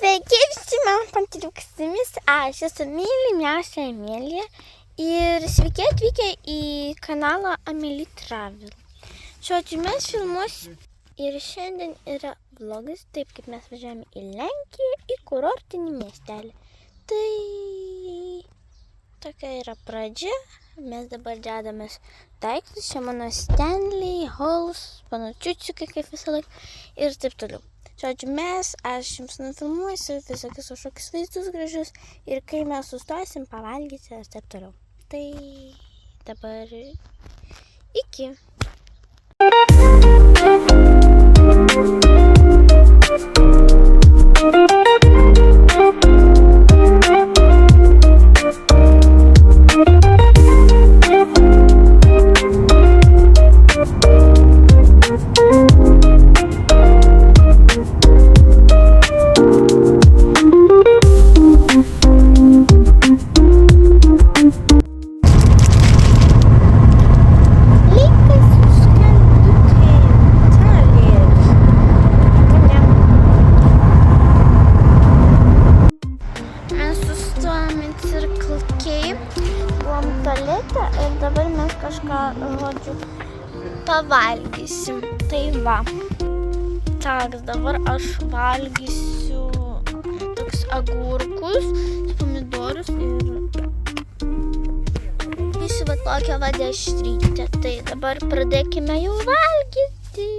Sveiki visi mano patriukstimis, aš esu mylimiausia Emilija ir sveiki atvykę į kanalą Amelie Travel. Žodžiu, mes filmuosim ir šiandien yra vlogas, taip kaip mes važiavome į Lenkiją, į kurortinį miestelį. Tai tokia yra pradžia, mes dabar dedamės daiktus, čia mano Stanley, Halls, mano čiučiukai kaip visą laiką ir taip toliau. Žodžiu, aš jums nufilmuosiu visokius kažkokius vaizdus gražius ir kai mes sustosim pavalgyti ir taip toliau. Tai dabar iki. Ir dabar mes kažką, žodžiu, pavalgysim. Tai va. Tak, dabar aš valgysiu toks agurkus, pomidorus ir visi va tokią va dešrytę. Tai dabar pradėkime jau valgyti.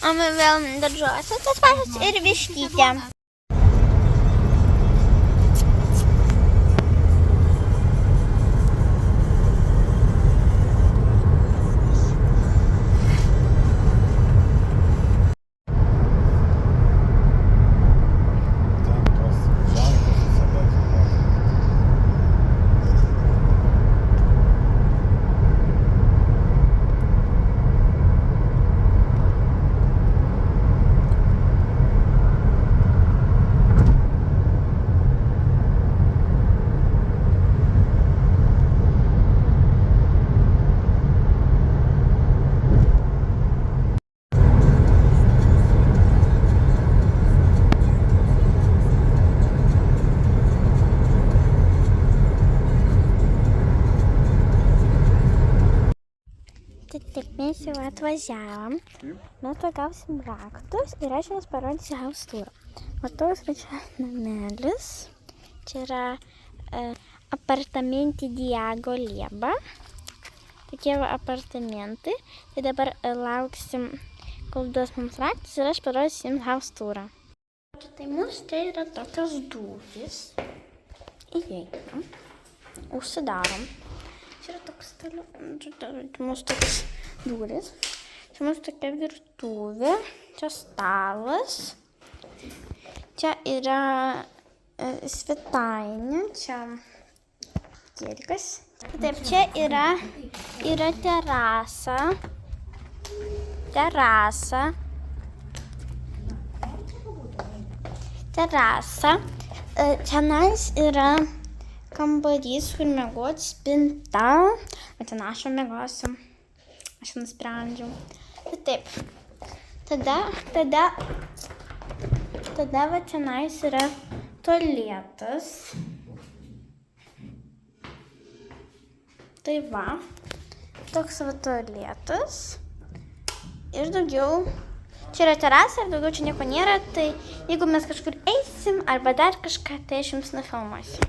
Mama vėl daržuose tas pačias ir vištytė. Taip, mes jau atvažiavom, mes pagausim raktus ir aš jums parodysiu haustūrą. Matau, kad čia namelis, čia yra apartamentai Diego Lieba. Tokie va apartamentai. Tai dabar lauksim, kol duos mums raktus ir aš parodysiu jums house tourą. Tai mūsų čia yra tokios durys. Įeinam. Užsidarom. Čia yra toks mūsų tokios durys. Čia mūsų tokia virtuvė. Čia stalas. Čia yra svetainė. Čia gėlikas. Taip, čia yra terasa. Tenais yra kambarys, kur miegot, spinta. O ten aš jau miegosiu. Aš nusprendžiau. Taip. Tada va tenais yra tualetas. Tai va. Toks va tualetas. Ir daugiau. Čia yra terasa ir daugiau čia nieko nėra, tai jeigu mes kažkur eisim arba dar kažką, tai aš jums nufilmuosiu.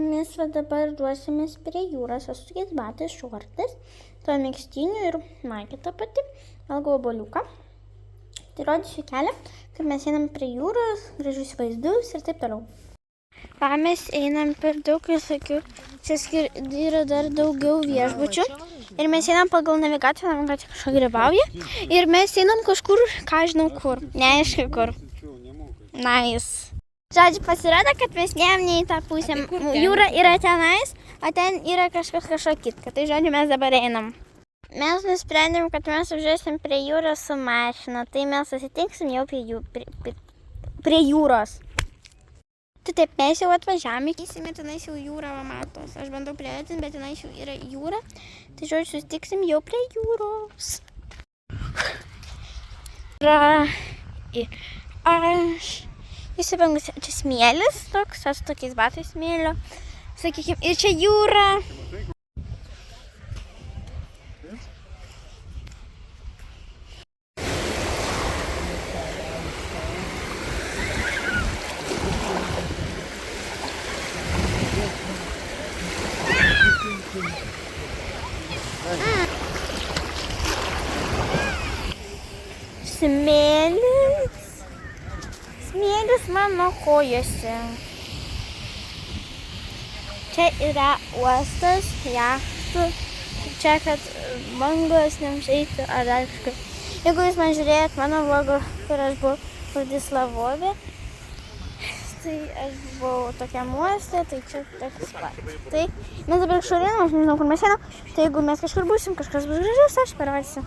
Mes va dabar ruosimės prie jūros, aš su tokiais batais, šortais, to megztiniu ir maikė ta pati, valgau obuoliuką. Tai rodysiu kelią, kaip mes einam prie jūros, gražius vaizdus ir taip toliau. Va, mes einam per daug visokių, čia yra dar daugiau viešbučių. Ir mes einam pagal navigaciją, navigacija kažką grybauja. Ir mes einam kažkur, ką žinau kur, neaišku kur. Nice. Žodžiu, pasirodo, kad mes neėjom ne į tą pusę. Jūra yra tenais, o ten yra kažko kitko. Tai žodžiu, mes dabar einam. Mes nusprendėm, kad mes užėsim prie jūros su mašina, tai mes susitiksim jau prie jūros. Tai taip, mes jau atvažiavome, ir tenais jau jūra va matos. Aš bandau prieartinti, bet tenais jau yra jūra. Tai žodžiu, susitiksim jau prie jūros. Aš įsivengusi, čia smėlis toks, aš su tokiais batais smėlio. Sakykim, ir čia jūra. Smėlis mano kojose. Čia yra uostas, jachtų. Čia, kad bangos neužeitų ar dar kažkaip. Jeigu jūs man žiūrėjot mano vlogą, kur aš buvau Vladislavove, tai aš buvau tokiam uoste, tai čia toks pat. Tai mes dabar šalinam, aš nežinau, kur mes einam. Tai jeigu mes kažkur būsim, kažkas bus gražus, aš parodysiu.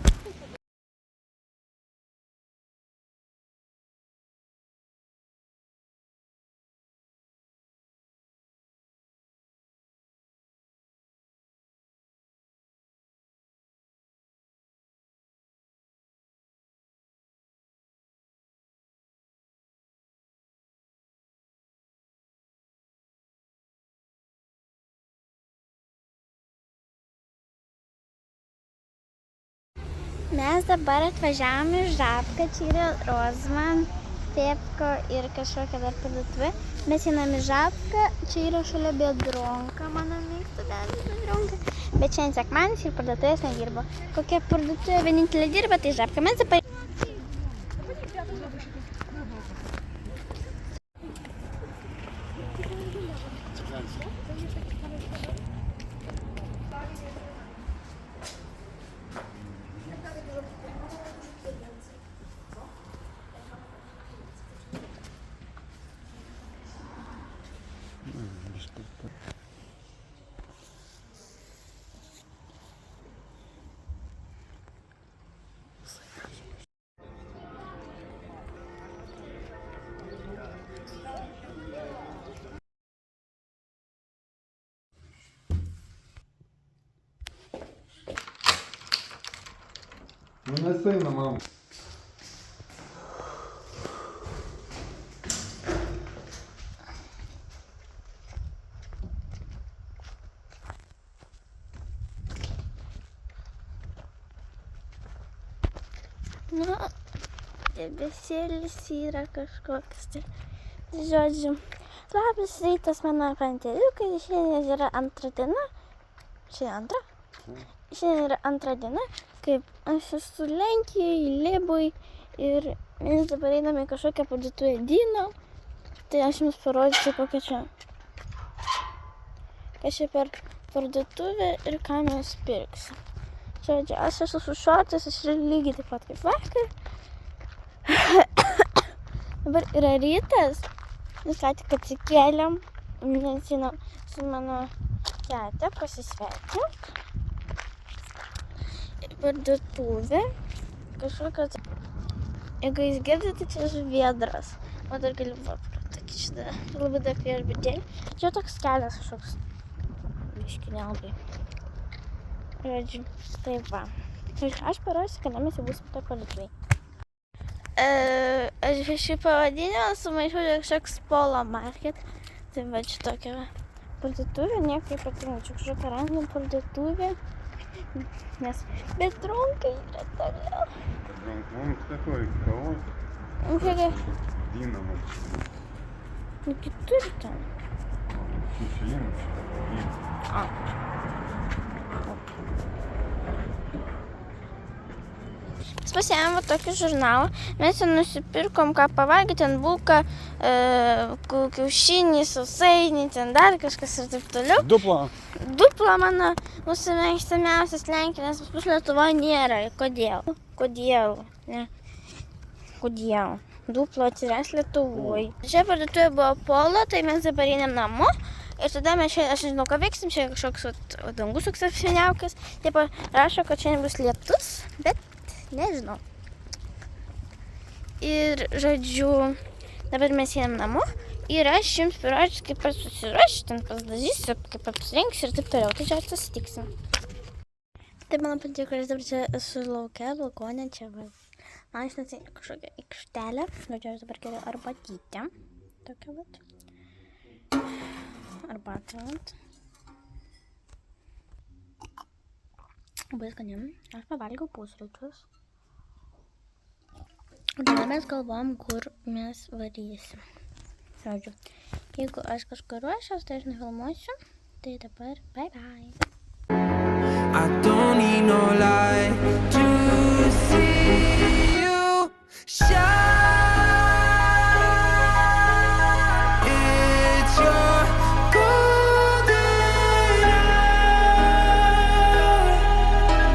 Mes dabar atvažiavom į Žabką, čia yra Rozman, Pepko ir kažkokia dar parduotuvė. Mes einam į Žabką, čia yra šalia Biedronka, mano mėgsta Biedronka. Bet šiandien sekmadienis ir parduotuvės nedirbo. Kokia parduotuvė vienintelė dirba, tai Žabka. Mes dabar... Ну не сильно, мам. Nu, debesėlis yra kažkoks. Tai, žodžiu, labas rytas mano panteliukai, šiandien yra antra diena. Šiandien antra? Šiandien yra antra diena, kaip aš esu Lenkijoje, Libui ir mes dabar einame į kažkokią parduotuvę Dyno. Tai aš jums parodysiu, kokia čia. Kas čia per parduotuvė ir ką mes pirksim. Žodžiu, aš esu su šortais, aš yra lygiai taip pat kaip vakar. Dabar yra rytas, mes ką tik atsikėlėm, nes žinau, su mano tete pasisveikint. Parduotuvė, kažkokios, jeigu jūs girdite, čia žviedras, o dar galiu paprotaki šitą, labai daug viešbutėlį. Čia toks kelias kažkoks, biški nelabai. Žodžiu, tai va. Aš parodysiu, kada mes jau būsim toj parduotuvėj. Aš šį pavadinimą sumaišiau kažkoks Polo Market, tai va čia tokia parduotuvė, nieko ypatingo, čia kažkokia random parduotuvė. Nes Petronkai yra toliau. Вон такой кого? Динамо. Nu, kitur ten. Мишелин. Mes pasiėmėm va tokį žurnalą. Mes ten nusipirkom, ką pavalgyti, ten bulka, kiaušinį, sausainį, ten dar kažkas ir taip toliau. Dupla mano mūsų mėgstamiausias Lenkijos, nes pas mus Lietuvoje nėra. Kodėl? Ne. Kodėl? Duplo atsiras Lietuvoje. Čia parduotuvė buvo Polo, tai mes dabar einam namo. Ir tada mes šiandien, aš nežinau, ką veiksim, čia kažkoks dangus toks apsiniaukas. Taip rašo, kad šiandien bus lietus, bet nežinau. Ir, žodžiu, dabar mes einam namo. Ir aš jums parodžiu, kaip aš susiruošiu, ten pasidažysiu, kaip apsirengsiu ir taip toliau. Tai čia susitiksim. Tai man patiko, kad aš dabar čia esu lauke, balkone, čia va. Man žinot, kažkokia aikštelė. Žodžiu, aš dabar geriu arbatytę. Tokia vat. Arbatą vat. Labai skaniai. Aš pavalgiau pusryčius. Dabar mes galvom, kur mes varysim. Žodžiu, jeigu aš kažkur ruošiuos, tai aš nefilmuosiu. Tai dabar bye bye. I don't need no light to see you shine. It's your golden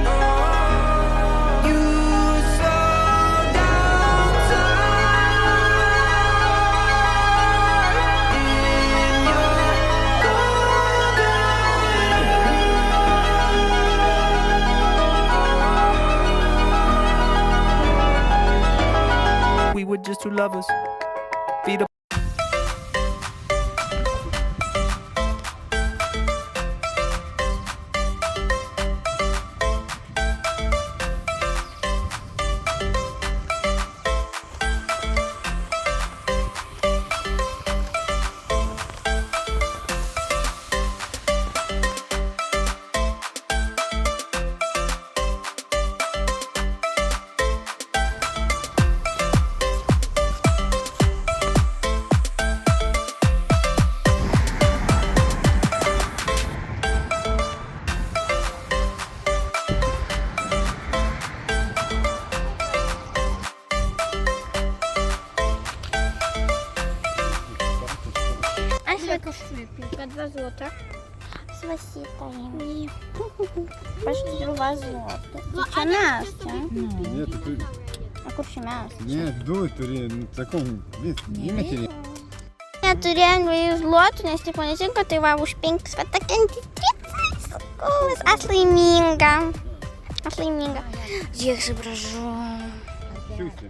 eye. You slow down time in your golden eye. We were just two lovers. Feet up. По 2 злота. Спасибо. Пошли 2 злота. Čia mes, ne? Нет, ты... A kur čia mes? Нет, du turi, nu, sakau, vis, įmetėlį. Neturėjom 2 zlotų, nes tik man netinka, tai va už 5 va tokia picas. Aš laiminga. Žiūrėk, subražu. Siūsi.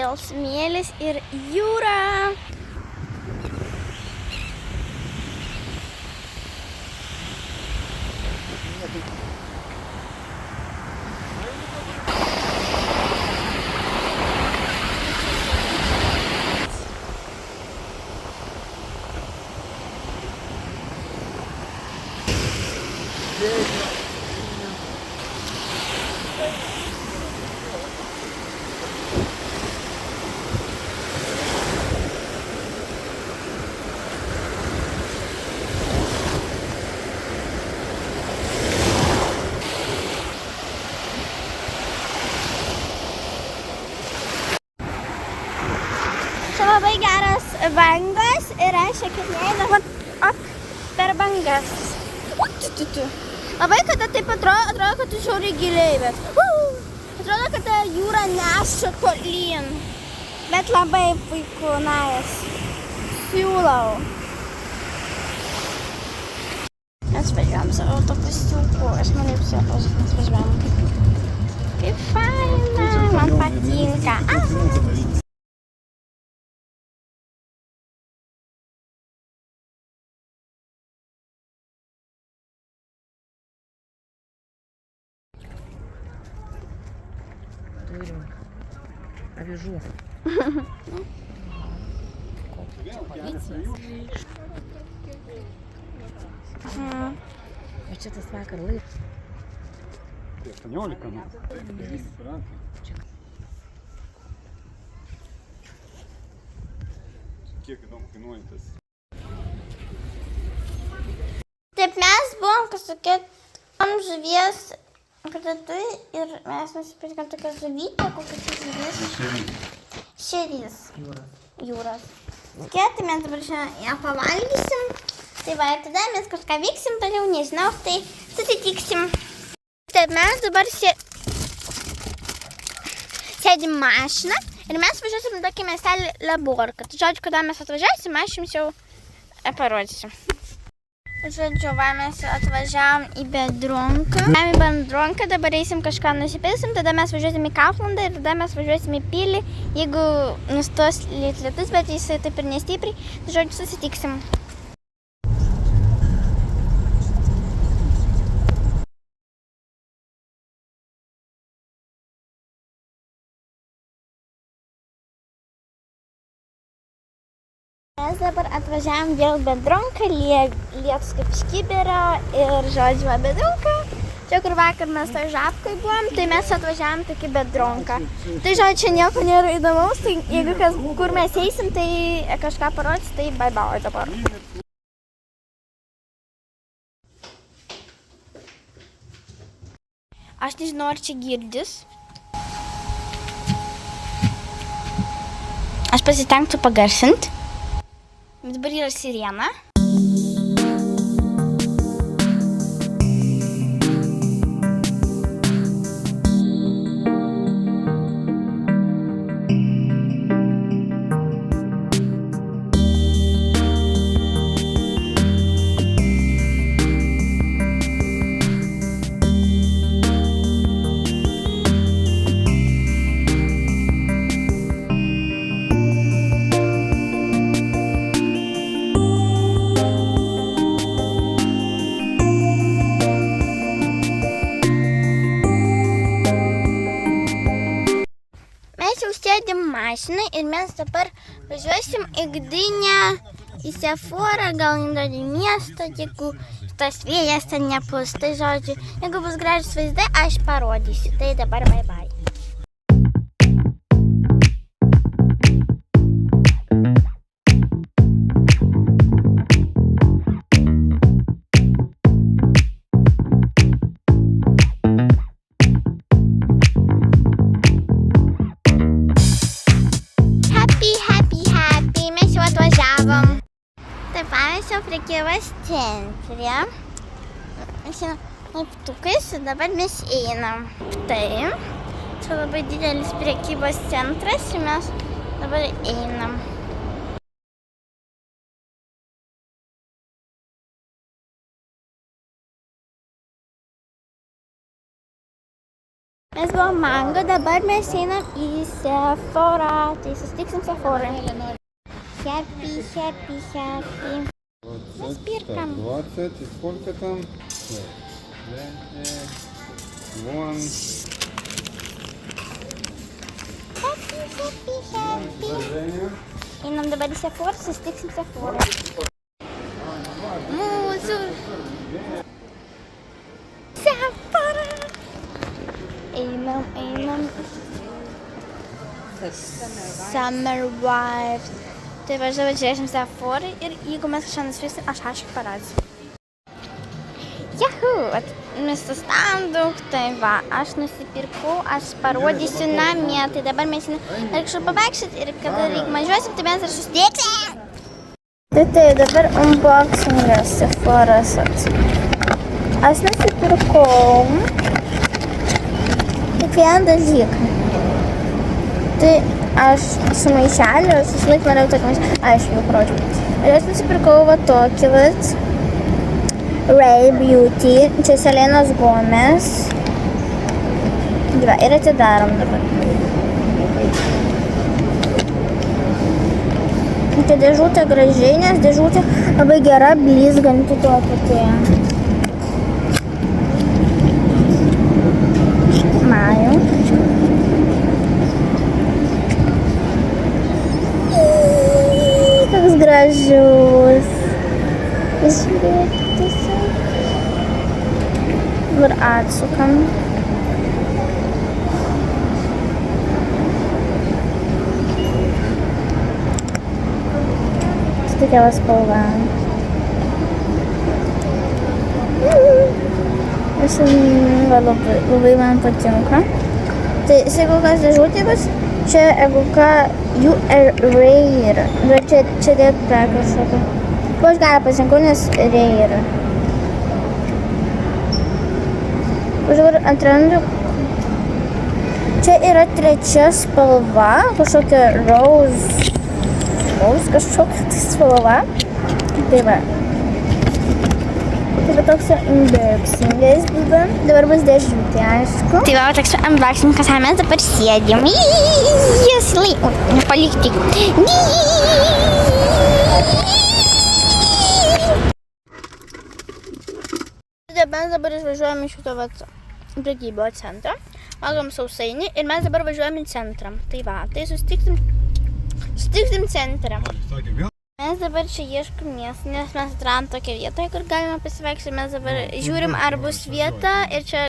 vėl smėlis ir jūra. Čia labai geras bangos ir aš šokinėju dabar per bangas. Labai kada taip atrodo, kad tu žiauriai giliai, bet atrodo, kad ta jūra neša tolyn. Bet labai puiku, nice. Siūlau. Mes važiuojam savo autobusiuku. Aš maniau, mes važiuojam. Kaip faina, man patinka. Avižų. O čia tas vakar laivas. 18, nu. Kiek įdomu kainuoja tas? Taip mes buvom kažkokie žuvies parduotuvėj ir mes nusipirkėm tokią žuvytę, kokią čia žuvies. Šerys. Jūros. Tai mes dabar šiandien ją pavalgysim. Tai va, ir tada mes kažką veiksim toliau, nežinau, tai susitiksim. Taip, mes dabar sėdim mašiną ir mes važiuosim tokį miestelį Laborką. Tai žodžiu, kada mes atvažiuosim, aš jums jau parodysiu. Žodžiu, va, mes atvažiavom į Biedronką. Į Biedronką, dabar eisim kažką nusipirksim, tada mes važiuosim į Kauflandą ir tada mes važiuosim į pilį, jeigu nustos lietus, bet jisai taip ir nestipriai, tai žodžiu, susitiksim. Mes dabar atvažiavom vėl Biedronką, lietus kaip iš kibiro ir žodžiu, va, Biedronka. Čia, kur vakar mes toj Žabkoj buvom, tai mes atvažiavom tokį Biedronką. Tai žodžiu, nieko nėra įdomaus, tai jeigu kur mes eisim, tai kažką parodys, tai bye bye dabar. Aš nežinau, ar čia girdis. Aš pasitengsiu pagarsinti. Dabar yra sirena. Sėdim mašiną ir mes dabar važiuosim į Gdynę, į Seforą, gal į miestą, jeigu tas vėjas ten nepūs. Tai žodžiu, jeigu bus gražus vaizdai, aš parodysiu. Tai dabar bye bye. Prekybos centre. Mes einam laiptukais ir dabar mes einam. Tai, čia labai didelis prekybos centras ir mes dabar einam. Mes buvom Mango, dabar mes einam į Sephora. Tai susitiksim Sephora. Happy. Спиркам. 20 и сколько там? 1. Happy. Einam dabar į Sephora, susitiksim Sephora. Mūsų Sephora. Einam. Summer Vibes. Tai va, dabar žiūrėsim Sephora ir jeigu mes kažką nusipirksim, aš aišku parodysiu. Jahu, mes sustam daug, tai va, aš nusipirkau, aš parodysiu namie, tai dabar mes reikia pabėgšit ir kada reikia važiuosim, tai mes ir susitiksim. Tai dabar unboxingas Sephoras. Aš nusipirkau tik vieną dalyką. Tai aš su maišeliu, aš visą laiką norėjau tokį maišelį, aišku, parodžiau. Ir aš nusipirkau va tokį vat. Ray Beauty, čia Selenos Gomez. Va, ir atidarom dabar. Tai dėžutė gražiai, nes dėžutė labai gera, blizganti tokia. Tai. Maju. Koks gražus. Žiūrėkite. Dabar atsukam. Tokia spalva. Labai man patinka. Tai egukas dėžutė bus. Čia eguka Rare. Bet čia dėta kažkokia. Ko aš galą pasirinkau, nes Rare. Aš dabar atrandu. Čia yra trečia spalva. Kažkokia rose kažkokia tai spalva. Tai va. Tai va toks unboxingas buvo. Dabar bus dėžutė, aišku. Tai va toks unboxingas, o mes dabar sėdėm. Jesli. Nepalikti. Mes dabar išvažiuojam iš šito prekybo centrą. Valgom sausainį ir mes dabar važiuojam į centrą. Tai va, tai susitiksim centre. Mes dabar čia ieškom miestų, nes mes atradom tokią vietą, kur galime pasivaikščioti. Mes dabar žiūrim, ar bus vieta ir čia...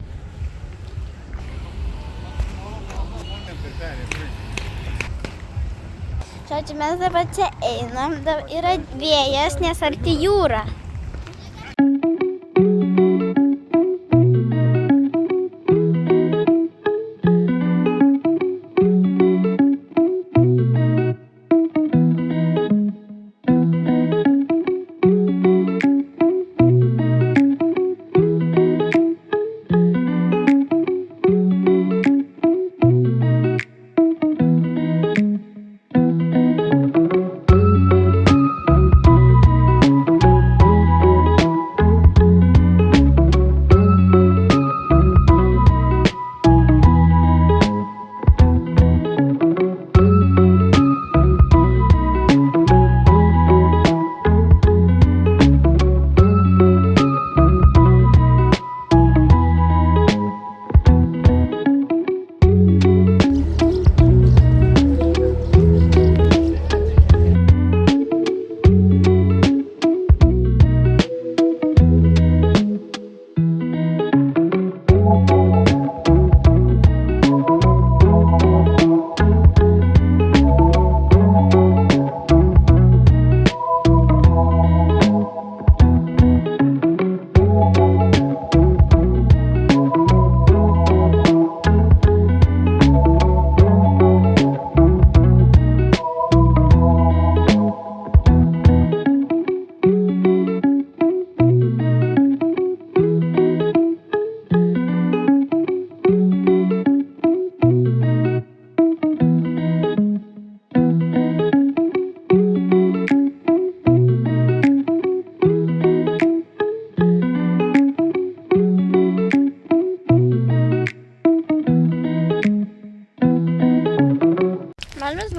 Žodžiu, mes dabar čia einam, yra vėjas, nes arti jūra.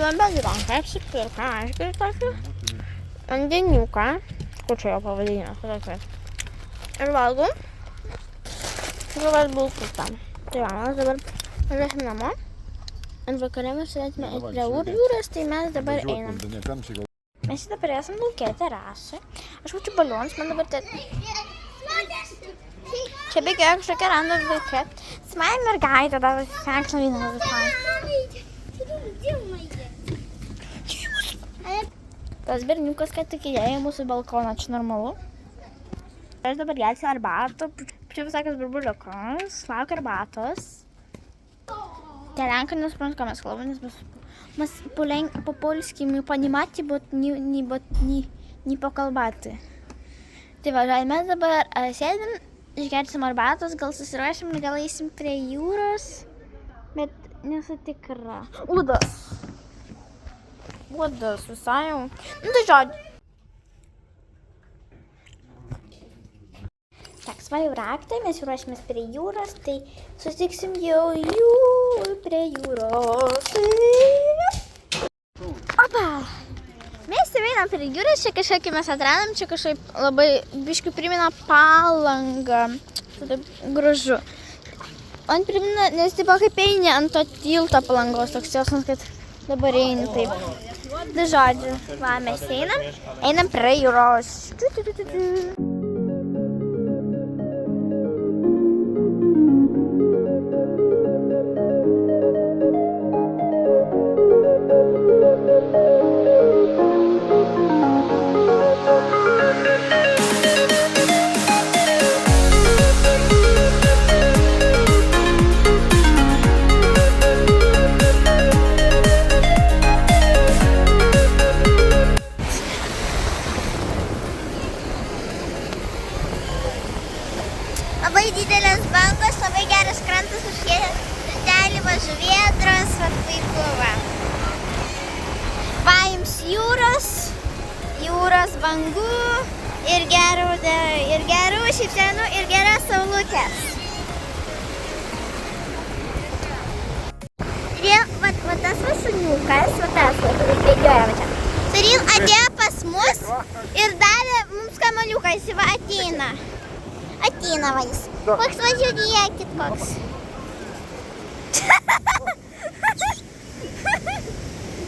Einam bendronką, apsipirką, aišku, ir tokį vandeniuką, kur čia jo pavadinimas, tokį. Ir valgom. Dabar bulkutą. Tai va, mes dabar važiuosim namo. Ant vakarė mes turėtume eiti prie jūros, tai mes dabar einam. Mes dabar esam lauke terasui. Aš jaučiu balionus, man dabar čia bėgėjo kažkokia random vaikė. Smai mergaitė, dar sekšna vynas visai. Tas berniukas, kad tik įėjo mūsų balkoną, čia normalu. Aš dabar gersiu arbatą, čia visokios burbuliukus, laukiu arbatos. Те Ленка не спрашивает, как мы слово по-польски мы понимаете, вот не по-колбаты. Tai va, mes dabar sėdim, išgersim arbatos, gal susiruošim, gal eisim prie jūros, bet nesu tikra. Uodas visai jau. Nu tai žodžiu. Tak, svajų raktai, mes jau ruošimės prie jūros, tai susitiksim jau prie jūros. Opa! Mes jau einam prie jūros, čia kažkokį mes atradom, čia kažkaip labai biškių primena Palangą. Taip gražu. Man primena, nes taip kaip eini ant to tilto Palangos, toks jausmas, kad dabar eini taip. Tai žodžiu, va, mes einam prie jūros. Labai didelės bangos, labai geras krantas, užkėlęs dalį žuvėdros, va puiku va. Va jums jūros bangų ir gerų šypsenų ir geras saulutės. Ir va tas va šuniukas, va tas va, kuris bėgioja va čia. Turil atėjo pas mus ir davė mums kamaliuką, jis va ateina. Ateina va jis. Koks va žiūrėkit koks.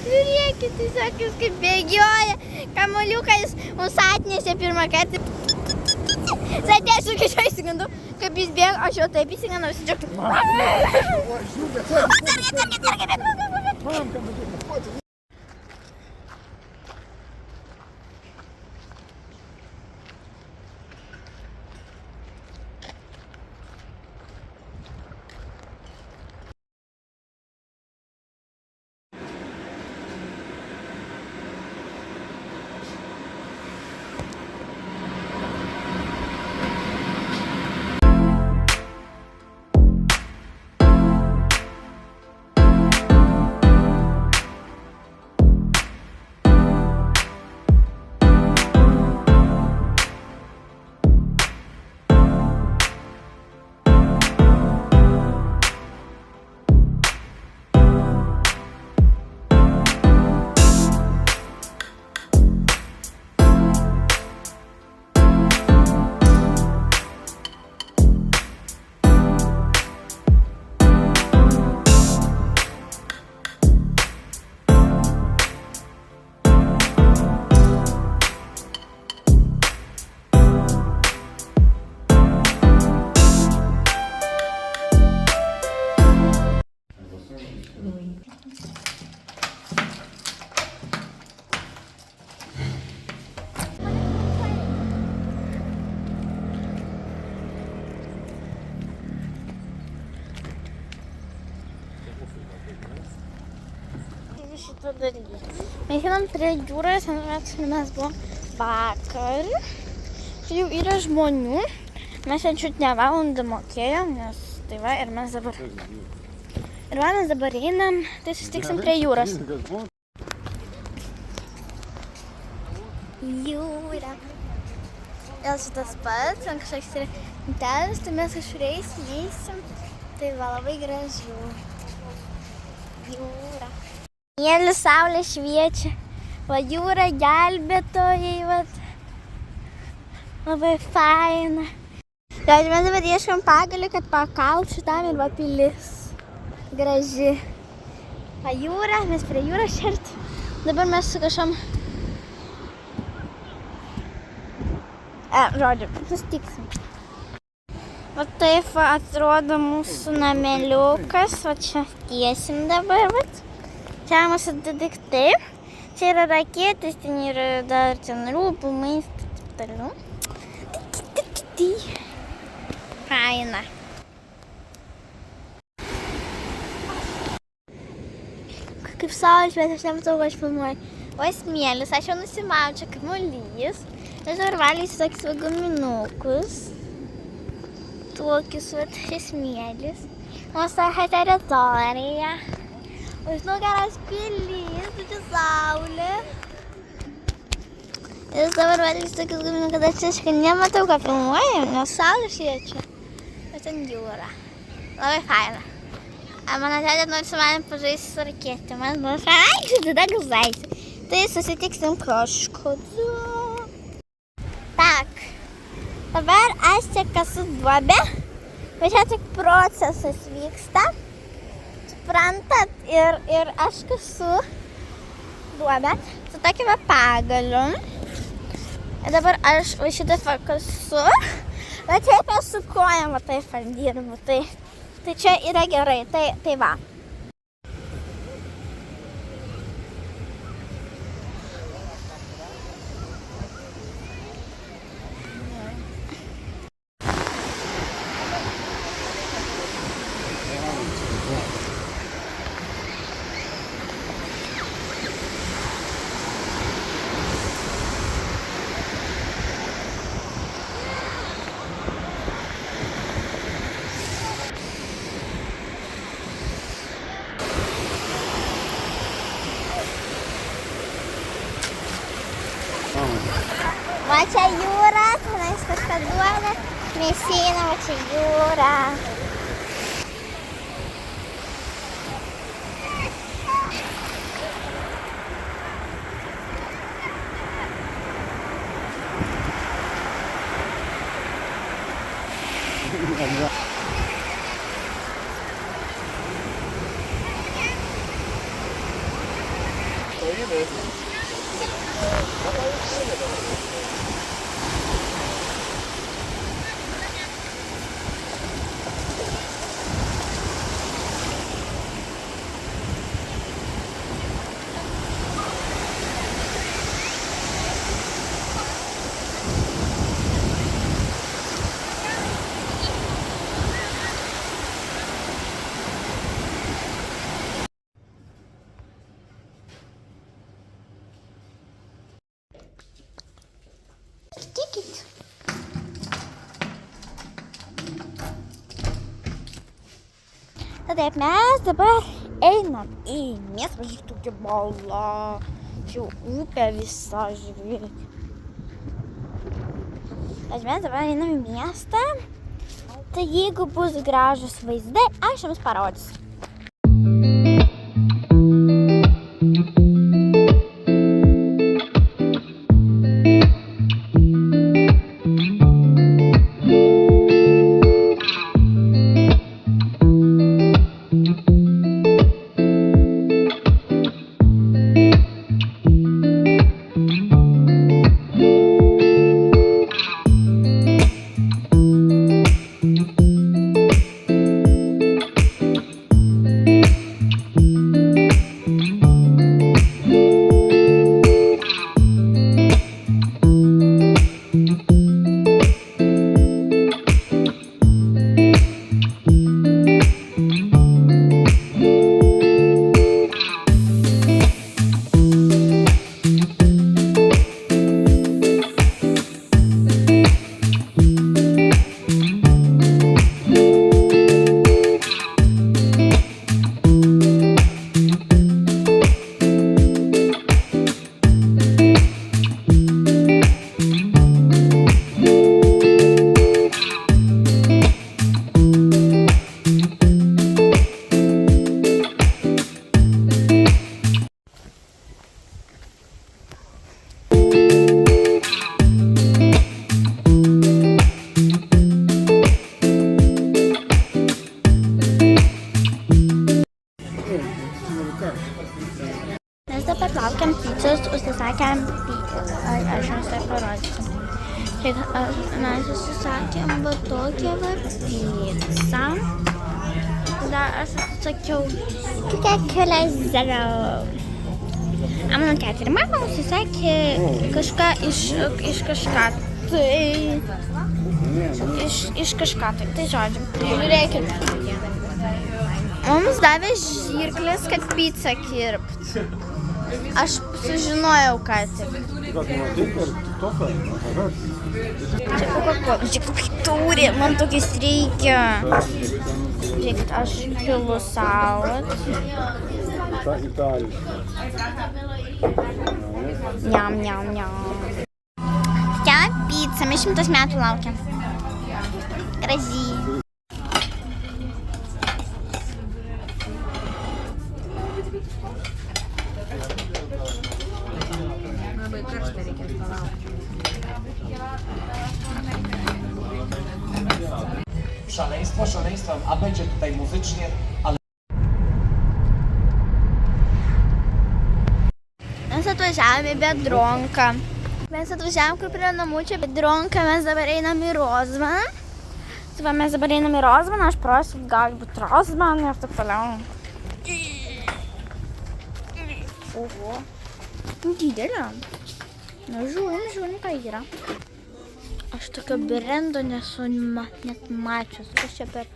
Žiūrėkit, tiesiog jis kaip bėgioja. Kamuoliuką jis mums atnešė pirmą kartą. Zadėjau su kažką įsigandau, kaip jis bėga, aš jau taip įsigandau, visi džiaugtų. Šitą daryti. Mes einam prie jūros, mes buvom vakar. Čia jau yra žmonių. Mes čia čiut ne valandą mokėjom, nes tai va ir mes dabar. Ir va mes dabar einam, tai susitiksim prie jūros. Jūra. Vėl šitas pats, ant kažkoks yra intelis, tai mes kažkur eisim. Tai va labai gražu. Jūra. Mėly saulė šviečia, va jūra gelbėtojai, va. Labai faina. Žodžiu, mes dabar ieškam pagalį, kad pakalt šitam ir va pilis. Graži. Va jūra, mes prie jūros šert. Dabar mes su kažkam... Žodžiu, susitiksim. Va taip va atrodo mūsų nameliukas, va čia tiesim dabar, va. Čia mūsų daiktai. Čia yra raketės, ten yra dar ten rūbų, maistas ir taip toliau. Faina. Kaip saulė šviečia, aš nematau, ką aš filmuoju. O smėlis, aš jau nusimau čia kaip molys. Aš dabar valysiu tokius va guminukus. Tokius va smėlis. Nuostabi teritorija. Už nugaros pilis, čia saulė. Ir dabar valysiu tokius guminukus, kad aš čia nematau, ką filmuoju, nes saulė šviečia. O ten jūra. Labai faina. Mano tėtė nori su manim pažaisti su raketėm. Man buvo faina, tada galvaisi. Tai susitiksim kažkada. Tak. Dabar aš čia kasu duobę. Bet čia tik procesas vyksta. Suprantat? Ir aš kasu duobę su tokiu pagaliu. Ir dabar aš va šitą kasu. Bet taip aš su kojom va taip dirbu. Tai čia yra gerai. Tai va. Va čia jūra, tenais kažką duoda, mes einam, va čia jūra. Tikit. Taip, mes dabar einam į miestą, žiūrėk, tokia bala. Čia upė visa, žiūrėk. Bet mes dabar einam į miestą. Tai jeigu bus gražus vaizdai, aš jums parodysiu. Užsakėm va tokią va pizzą. Tada aš užsakiau tokią keliazerą. Mano tetė ir mama užsisakė kažką iš kažką. Tai... Iš kažką tai. Tai žodžiu. Žiūrėkit. Mums davė žirklės, kad pizzą kirpt. Aš sužinojau, ką tik. Čia Coca-Cola. Žiūrėkit, taurė, man tokiais reikia. Žiūrėkit, aš pilu savo. Niam, niam, niam. Čia pizza, mes 100 metų laukiam. Gražiai. Labai karšta, reikės palaukti. Szaleństwo szaleństwem, a będzie tutaj muzycznie, ale Mes atvažiavome į Biedronką. Mes atvažiavom kur prie namučio Biedronką, mes dabar einam į Rozmaną. Tai va, mes dabar einam į Rozmaną, aš prosiu, gali būti Rozmaną ir taip toliau. Oho. Didelė. Na, žiūrim, ką yra. Aš tokio brendo nesu net mačius. Kas čia per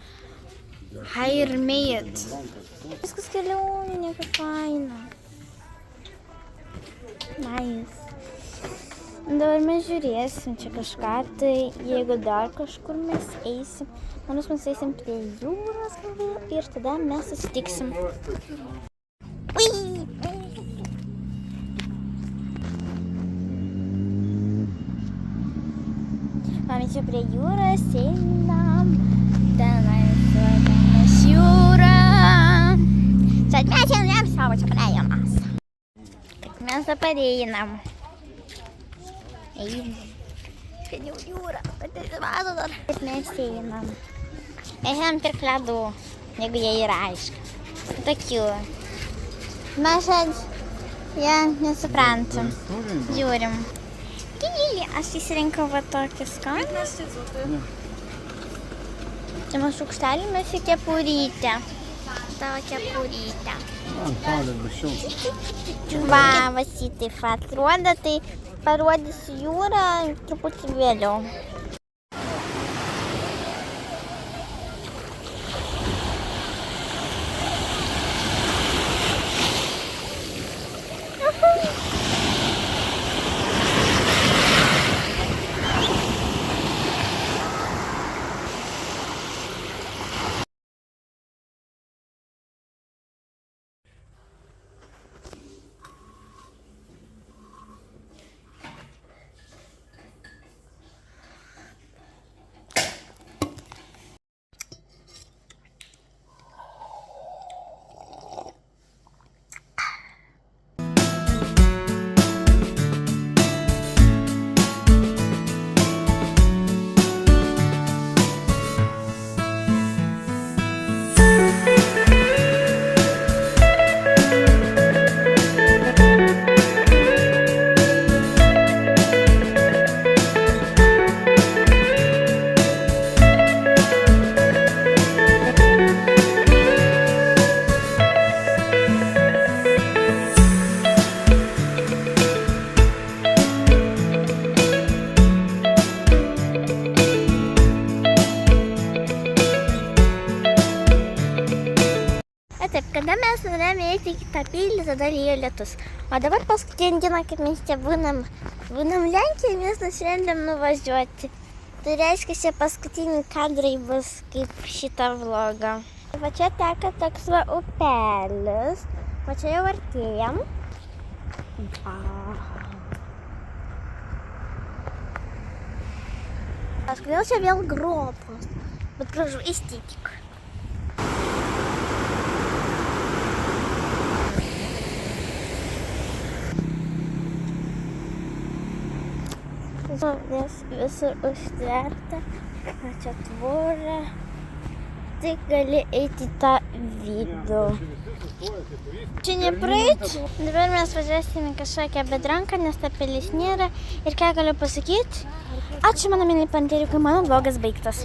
Hairmade. Viskas kelionė, kaip faina. Nice. Dabar mes žiūrėsim čia kažką, tai jeigu dar kažkur mes eisim, manus mes eisim prie jūros ir tada mes susitiksim. Ui! Mes čia prie jūros einam, tenais jūra. Čia mes einam savo čia prie jūros. Mes dabar einam. Kad jau jūra, bet mato dar. Kaip mes einam. Mes einam pirk ledų, jeigu jie yra aišku. Tokių. Mes jie nesuprantam. Žiūrim. Gilį, aš įsirinkau va tokį skonį. Čia mes šaukštelį, mes į kepurytę. Tavo kepurytę. Va, vasi taip atrodo, tai parodysiu jūrą truputį vėliau. Kada mes norėjome eiti į kitą pilį, tada lyjo lietus. O dabar paskutinį dieną, kaip mes čia būnam Lenkijoje, mes nusprendėm nuvažiuoti. Tai reiškia, čia paskutiniai kadrai bus kaip šitą vlogą. Va čia teka toks va upelis. Va čia jau artėjam. Kažkodėl čia vėl gropos, bet gražu estetika. Visur užtverta, čia tvora, tai gali eiti į tą vidų. Čia nepraeit, dabar mes važiuosime kažkokią Biedronką, nes ta pilis nėra. Ir ką galiu pasakyti, Ačiū mano mėly panteriukai, mano vlogas baigtas.